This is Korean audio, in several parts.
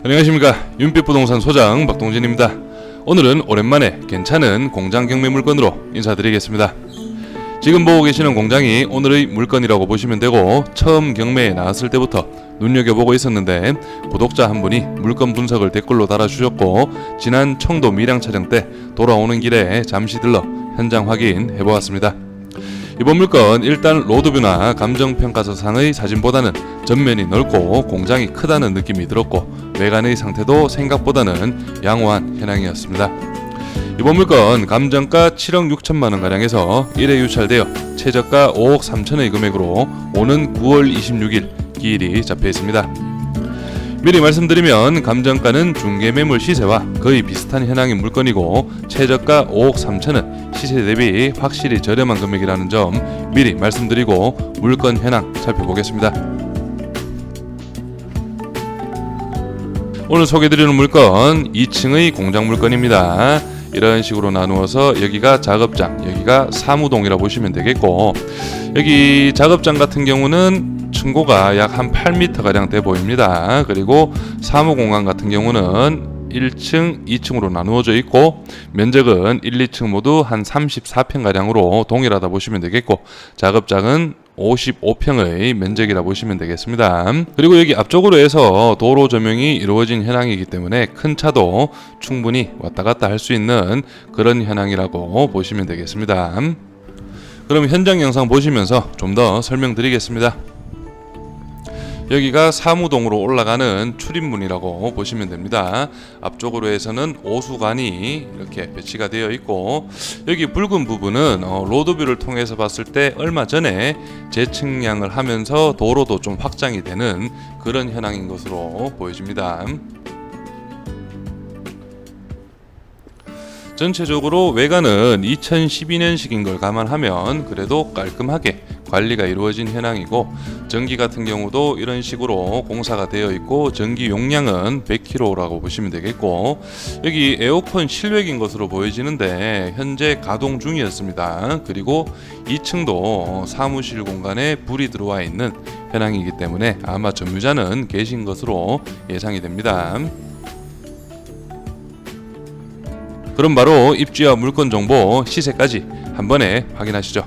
안녕하십니까. 윤빛부동산 소장 박동진입니다. 오늘은 오랜만에 괜찮은 공장 경매 물건으로 인사드리겠습니다. 지금 보고 계시는 공장이 오늘의 물건이라고 보시면 되고, 처음 경매에 나왔을 때부터 눈여겨보고 있었는데 구독자 한 분이 물건 분석을 댓글로 달아주셨고, 지난 청도 밀양 촬영 때 돌아오는 길에 잠시 들러 현장 확인해보았습니다. 이번 물건 일단 로드뷰나 감정평가서상의 사진보다는 전면이 넓고 공장이 크다는 느낌이 들었고, 외관의 상태도 생각보다는 양호한 현황이었습니다. 이번 물건 감정가 7억 6천만원 가량에서 1회 유찰되어 최저가 5억 3천의 금액으로 오는 9월 26일 기일이 잡혀 있습니다. 미리 말씀드리면 감정가는 중개매물 시세와 거의 비슷한 현황의 물건이고, 최저가 5억 3천은 시세 대비 확실히 저렴한 금액이라는 점 미리 말씀드리고 물건 현황 살펴보겠습니다. 오늘 소개드리는 물건 2층의 공장 물건입니다. 이런 식으로 나누어서 여기가 작업장, 여기가 사무동이라고 보시면 되겠고, 여기 작업장 같은 경우는 층고가 약 한 8m 가량 돼 보입니다. 그리고 사무공간 같은 경우는 1층, 2층으로 나누어져 있고, 면적은 1, 2층 모두 한 34평 가량으로 동일하다 보시면 되겠고, 작업장은 55평의 면적이라 보시면 되겠습니다. 그리고 여기 앞쪽으로 해서 도로 조명이 이루어진 현황이기 때문에 큰 차도 충분히 왔다 갔다 할 수 있는 그런 현황이라고 보시면 되겠습니다. 그럼 현장 영상 보시면서 좀 더 설명드리겠습니다. 여기가 사무동으로 올라가는 출입문이라고 보시면 됩니다. 앞쪽으로 해서는 오수관이 이렇게 배치가 되어 있고, 여기 붉은 부분은 로드뷰를 통해서 봤을 때 얼마 전에 재측량을 하면서 도로도 좀 확장이 되는 그런 현황인 것으로 보여집니다. 전체적으로 외관은 2012년식인 걸 감안하면 그래도 깔끔하게 관리가 이루어진 현황이고, 전기 같은 경우도 이런 식으로 공사가 되어 있고, 전기 용량은 100kW라고 보시면 되겠고, 여기 에어컨 실외기인 것으로 보여지는데 현재 가동 중이었습니다. 그리고 2층도 사무실 공간에 불이 들어와 있는 현황이기 때문에 아마 점유자는 계신 것으로 예상이 됩니다. 그럼 바로 입지와 물건 정보, 시세까지 한 번에 확인하시죠.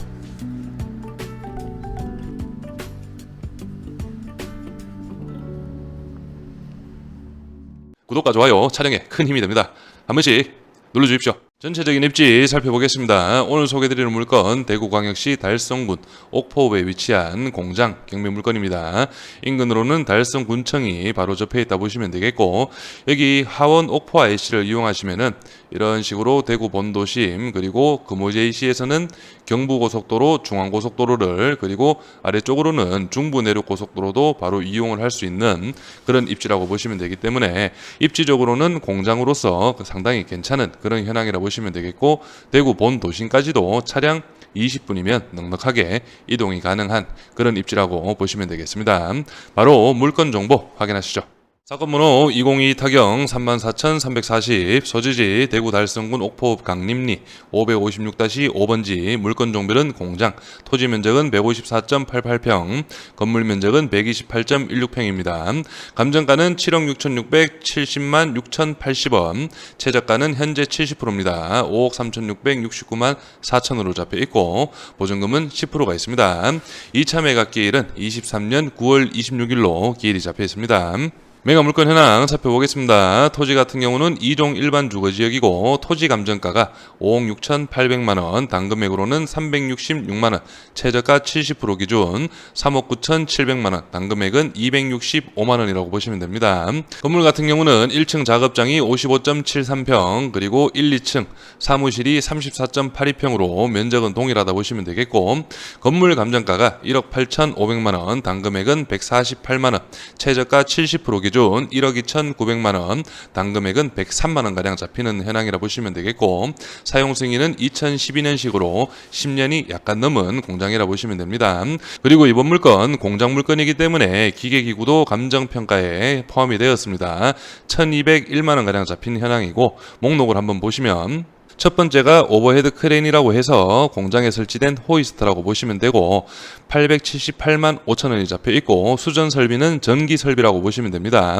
구독과 좋아요 촬영에 큰 힘이 됩니다. 한 번씩 눌러주십시오. 전체적인 입지 살펴보겠습니다. 오늘 소개드리는 물건 대구광역시 달성군 옥포읍에 위치한 공장 경매 물건입니다. 인근으로는 달성군청이 바로 접해 있다 보시면 되겠고, 여기 하원 옥포 IC를 이용하시면은 이런 식으로 대구 본도심, 그리고 금호제이시에서는 경부고속도로, 중앙고속도로를, 그리고 아래쪽으로는 중부내륙고속도로도 바로 이용을 할 수 있는 그런 입지라고 보시면 되기 때문에 입지적으로는 공장으로서 상당히 괜찮은 그런 현황이라고 보시면 되겠고, 대구 본도심까지도 차량 20분이면 넉넉하게 이동이 가능한 그런 입지라고 보시면 되겠습니다. 바로 물건 정보 확인하시죠. 사건번호 202 타경 34,340, 소지지 대구 달성군 옥포읍 강림리 556-5번지, 물건 종별은 공장, 토지 면적은 154.88평, 건물 면적은 128.16평입니다. 감정가는 7억 6,670만 6,080원, 최저가는 현재 70%입니다. 5억 3,669만 4천으로 잡혀 있고, 보증금은 10%가 있습니다. 2차 매각 기일은 23년 9월 26일로 기일이 잡혀 있습니다. 매각 물건 현황 살펴보겠습니다. 토지 같은 경우는 2종 일반 주거지역이고, 토지 감정가가 5억 6,800만원, 단금액으로는 366만원, 최저가 70% 기준 3억 9,700만원, 단금액은 265만원이라고 보시면 됩니다. 건물 같은 경우는 1층 작업장이 55.73평, 그리고 1, 2층 사무실이 34.82평으로 면적은 동일하다 보시면 되겠고, 건물 감정가가 1억 8,500만원, 단금액은 148만원, 최저가 70% 기준 1억 2,900만원, 단금액은 103만원가량 잡히는 현황이라 보시면 되겠고, 사용 승인은 2012년식으로 10년이 약간 넘은 공장이라 보시면 됩니다. 그리고 이번 물건 공장 물건이기 때문에 기계기구도 감정평가에 포함이 되었습니다. 1,201만원가량 잡힌 현황이고, 목록을 한번 보시면 첫 번째가 오버헤드 크레인이라고 해서 공장에 설치된 호이스트라고 보시면 되고 878만 5천 원이 잡혀 있고 수전 설비는 전기 설비라고 보시면 됩니다.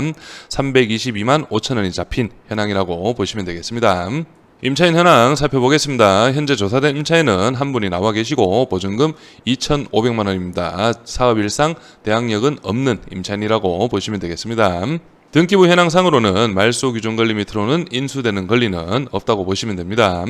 322만 5천 원이 잡힌 현황이라고 보시면 되겠습니다. 임차인 현황 살펴보겠습니다. 현재 조사된 임차인은 한 분이 나와 계시고 보증금 2,500만 원입니다. 사업일상 대항력은 없는 임차인이라고 보시면 되겠습니다. 등기부 현황상으로는 말소 규정 권리 밑으로는 인수되는 권리는 없다고 보시면 됩니다.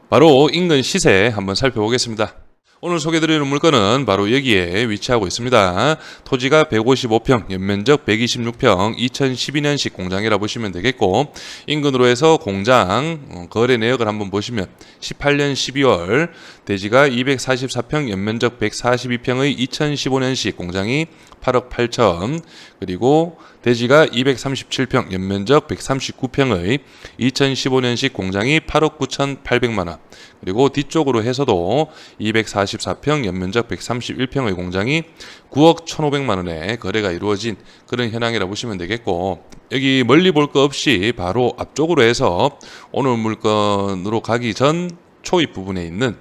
바로 인근 시세 한번 살펴보겠습니다. 오늘 소개드리는 물건은 바로 여기에 위치하고 있습니다. 토지가 155평, 연면적 126평, 2012년식 공장이라 보시면 되겠고 인근으로 해서 공장 거래 내역을 한번 보시면 18년 12월 대지가 244평, 연면적 142평의 2015년식 공장이 8억 8천, 그리고 대지가 237평, 연면적 139평의 2015년식 공장이 8억 9,800만원, 그리고 뒤쪽으로 해서도 244평, 연면적 131평의 공장이 9억 1,500만원에 거래가 이루어진 그런 현황이라 보시면 되겠고, 여기 멀리 볼 거 없이 바로 앞쪽으로 해서 오늘 물건으로 가기 전 초입 부분에 있는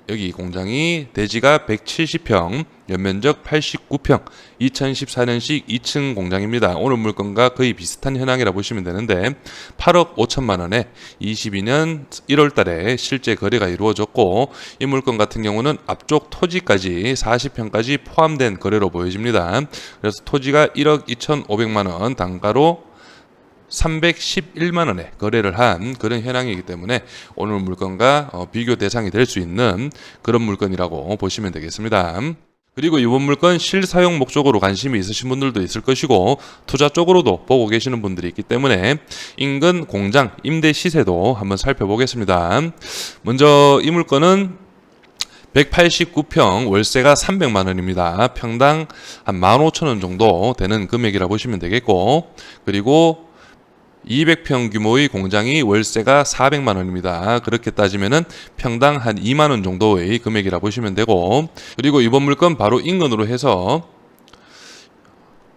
여기 공장이 대지가 170평, 연면적 89평, 2014년식 2층 공장입니다. 오늘 물건과 거의 비슷한 현황이라 보시면 되는데 8억 5천만 원에 22년 1월 달에 실제 거래가 이루어졌고 이 물건 같은 경우는 앞쪽 토지까지 40평까지 포함된 거래로 보여집니다. 그래서 토지가 1억 2,500만 원 단가로 311만 원에 거래를 한 그런 현황이기 때문에 오늘 물건과 비교 대상이 될 수 있는 그런 물건이라고 보시면 되겠습니다. 그리고 이번 물건 실사용 목적으로 관심이 있으신 분들도 있을 것이고 투자 쪽으로도 보고 계시는 분들이 있기 때문에 인근 공장 임대 시세도 한번 살펴보겠습니다. 먼저 이 물건은 189평, 월세가 300만 원입니다. 평당 한 15,000원 정도 되는 금액이라 보시면 되겠고, 그리고 200평 규모의 공장이 월세가 400만 원입니다. 그렇게 따지면은 평당 한 2만 원 정도의 금액이라 보시면 되고, 그리고 이번 물건 바로 인근으로 해서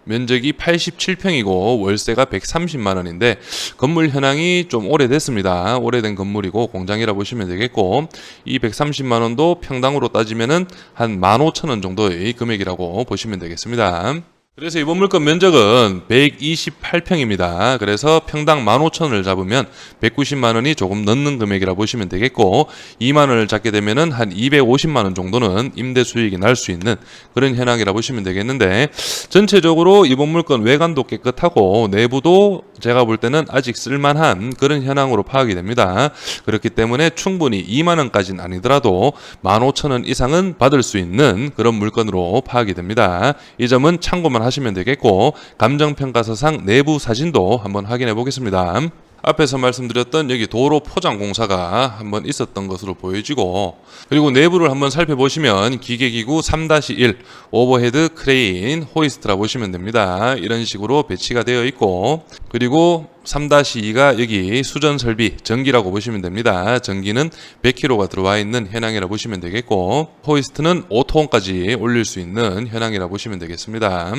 면적이 87평이고 월세가 130만 원인데 건물 현황이 좀 오래됐습니다. 오래된 건물이고 공장이라 보시면 되겠고, 이 130만 원도 평당으로 따지면은 한 15,000원 정도의 금액이라고 보시면 되겠습니다. 그래서 이번 물건 면적은 128평입니다. 그래서 평당 15,000원을 잡으면 190만 원이 조금 넘는 금액이라 보시면 되겠고, 2만 원을 잡게 되면은 한 250만 원 정도는 임대 수익이 날 수 있는 그런 현황이라 보시면 되겠는데, 전체적으로 이번 물건 외관도 깨끗하고 내부도 제가 볼 때는 아직 쓸만한 그런 현황으로 파악이 됩니다. 그렇기 때문에 충분히 2만 원까지는 아니더라도 15,000원 이상은 받을 수 있는 그런 물건으로 파악이 됩니다. 이 점은 참고만 하시면 되겠고, 감정평가서상 내부 사진도 한번 확인해 보겠습니다. 앞에서 말씀드렸던 여기 도로 포장 공사가 한번 있었던 것으로 보여지고, 그리고 내부를 한번 살펴보시면 기계기구 3-1 오버헤드 크레인 호이스트라 보시면 됩니다. 이런 식으로 배치가 되어 있고, 그리고 3-2가 여기 수전 설비 전기라고 보시면 됩니다. 전기는 100kg가 들어와 있는 현황이라 보시면 되겠고, 호이스트는 5톤까지 올릴 수 있는 현황이라 보시면 되겠습니다.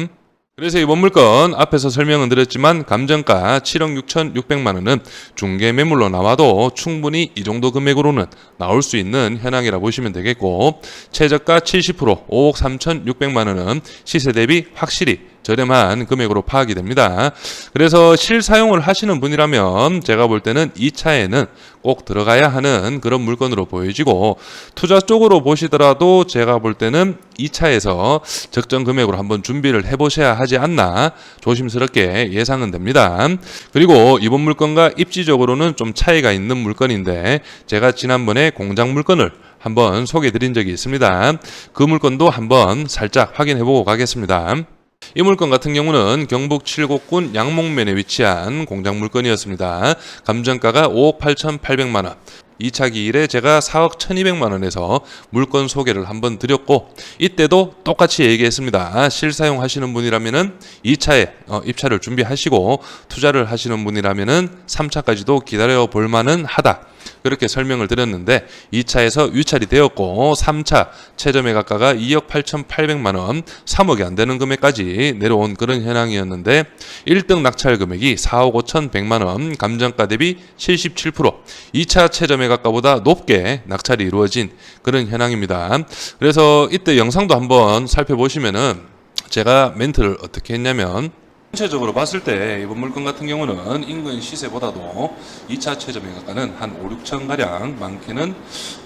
그래서 이번 물건 앞에서 설명은 드렸지만 감정가 7억 6,600만 원은 중개 매물로 나와도 충분히 이 정도 금액으로는 나올 수 있는 현황이라 보시면 되겠고, 최저가 70% 5억 3,600만 원은 시세 대비 확실히 저렴한 금액으로 파악이 됩니다. 그래서 실사용을 하시는 분이라면 제가 볼 때는 2차에는 꼭 들어가야 하는 그런 물건으로 보여지고, 투자 쪽으로 보시더라도 제가 볼 때는 2차에서 적정 금액으로 한번 준비를 해보셔야 하지 않나 조심스럽게 예상은 됩니다. 그리고 이번 물건과 입지적으로는 좀 차이가 있는 물건인데, 제가 지난번에 공장 물건을 한번 소개해 드린 적이 있습니다. 그 물건도 한번 살짝 확인해 보고 가겠습니다. 이 물건 같은 경우는 경북 칠곡군 양목면에 위치한 공장 물건이었습니다. 감정가가 5억 8,800만 원. 2차 기일에 제가 4억 1,200만 원에서 물건 소개를 한번 드렸고, 이때도 똑같이 얘기했습니다. 실사용 하시는 분이라면은 2차에 입찰을 준비하시고, 투자를 하시는 분이라면은 3차까지도 기다려 볼 만은 하다. 그렇게 설명을 드렸는데 2차에서 유찰이 되었고 3차 최저 매각가가 2억 8,800만 원, 3억이 안 되는 금액까지 내려온 그런 현황이었는데 1등 낙찰 금액이 4억 5,100만 원, 감정가 대비 77%, 2차 최저 매각가보다 높게 낙찰이 이루어진 그런 현황입니다. 그래서 이때 영상도 한번 살펴보시면은 제가 멘트를 어떻게 했냐면, 전체적으로 봤을 때 이번 물건 같은 경우는 인근 시세보다도 2차 최저 매각가는 한 5, 6천 가량, 많게는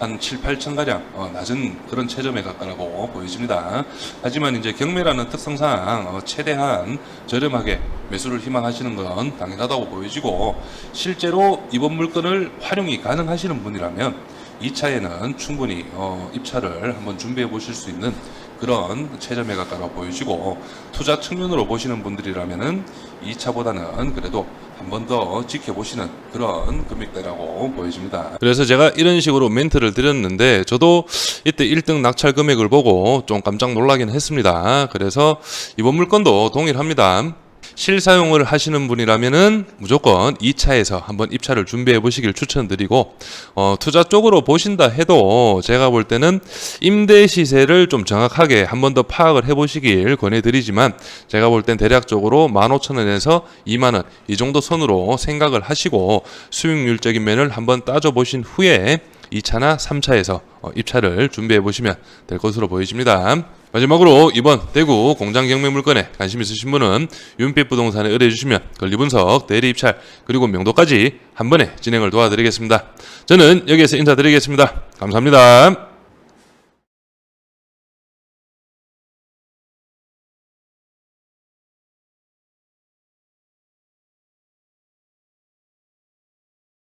한 7, 8천 가량 낮은 그런 최저 매각가라고 보여집니다. 하지만 이제 경매라는 특성상 최대한 저렴하게 매수를 희망하시는 건 당연하다고 보여지고, 실제로 이번 물건을 활용이 가능하시는 분이라면 2차에는 충분히 입찰을 한번 준비해 보실 수 있는 그런 최저 매각가로 보여지고, 투자 측면으로 보시는 분들이라면은 2차보다는 그래도 한 번 더 지켜보시는 그런 금액대라고 보여집니다. 그래서 제가 이런 식으로 멘트를 드렸는데, 저도 이때 1등 낙찰 금액을 보고 좀 깜짝 놀라긴 했습니다. 그래서 이번 물건도 동일합니다. 실사용을 하시는 분이라면은 무조건 2차에서 한번 입찰을 준비해 보시길 추천드리고, 투자 쪽으로 보신다 해도 제가 볼 때는 임대 시세를 좀 정확하게 한번 더 파악을 해 보시길 권해드리지만, 제가 볼 땐 대략적으로 15,000원에서 20,000원 이 정도 선으로 생각을 하시고 수익률적인 면을 한번 따져 보신 후에 2차나 3차에서 입찰을 준비해 보시면 될 것으로 보여집니다. 마지막으로 이번 대구 공장 경매 물건에 관심 있으신 분은 윤빛 부동산에 의뢰해 주시면 권리 분석, 대리 입찰, 그리고 명도까지 한 번에 진행을 도와드리겠습니다. 저는 여기에서 인사드리겠습니다. 감사합니다.